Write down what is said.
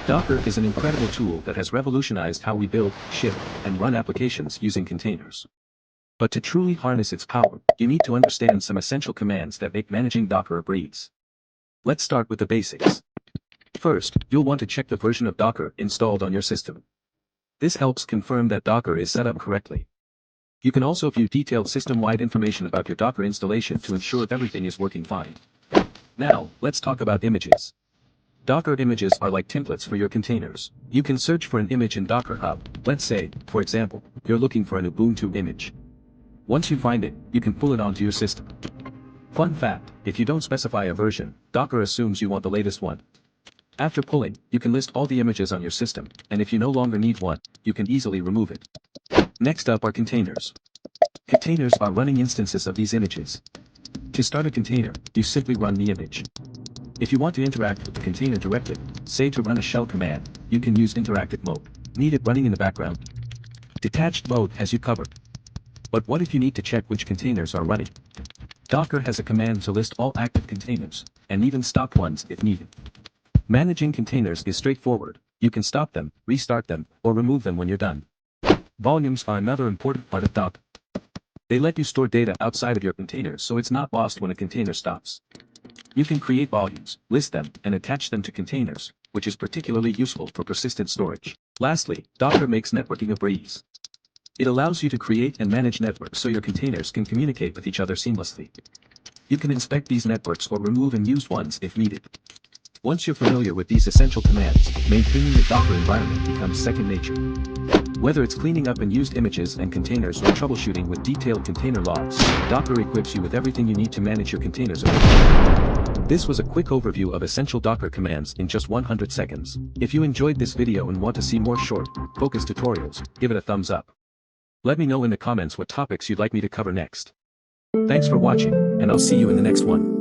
Docker is an incredible tool that has revolutionized how we build, ship, and run applications using containers. But to truly harness its power, you need to understand some essential commands that make managing Docker a breeze. Let's start with the basics. First, you'll want to check the version of Docker installed on your system. This helps confirm that Docker is set up correctly. You can also view detailed system-wide information about your Docker installation to ensure everything is working fine. Now, let's talk about images. Docker images are like templates for your containers. You can search for an image in Docker Hub. Let's say, for example, you're looking for an Ubuntu image. Once you find it, you can pull it onto your system. Fun fact, if you don't specify a version, Docker assumes you want the latest one. After pulling, you can list all the images on your system, and if you no longer need one, you can easily remove it. Next up are containers. Containers are running instances of these images. To start a container, you simply run the image. If you want to interact with the container directly, say to run a shell command, you can use interactive mode. Need it running in the background? Detached mode has you covered. But what if you need to check which containers are running? Docker has a command to list all active containers, and even stop ones if needed. Managing containers is straightforward. You can stop them, restart them, or remove them when you're done. Volumes are another important part of Docker. They let you store data outside of your containers so it's not lost when a container stops. You can create volumes, list them, and attach them to containers, which is particularly useful for persistent storage. Lastly, Docker makes networking a breeze. It allows you to create and manage networks so your containers can communicate with each other seamlessly. You can inspect these networks or remove unused ones if needed. Once you're familiar with these essential commands, maintaining the Docker environment becomes second nature. Whether it's cleaning up unused images and containers or troubleshooting with detailed container logs, Docker equips you with everything you need to manage your containers effectively. This was a quick overview of essential Docker commands in just 100 seconds. If you enjoyed this video and want to see more short, focused tutorials, give it a thumbs up. Let me know in the comments what topics you'd like me to cover next. Thanks for watching, and I'll see you in the next one.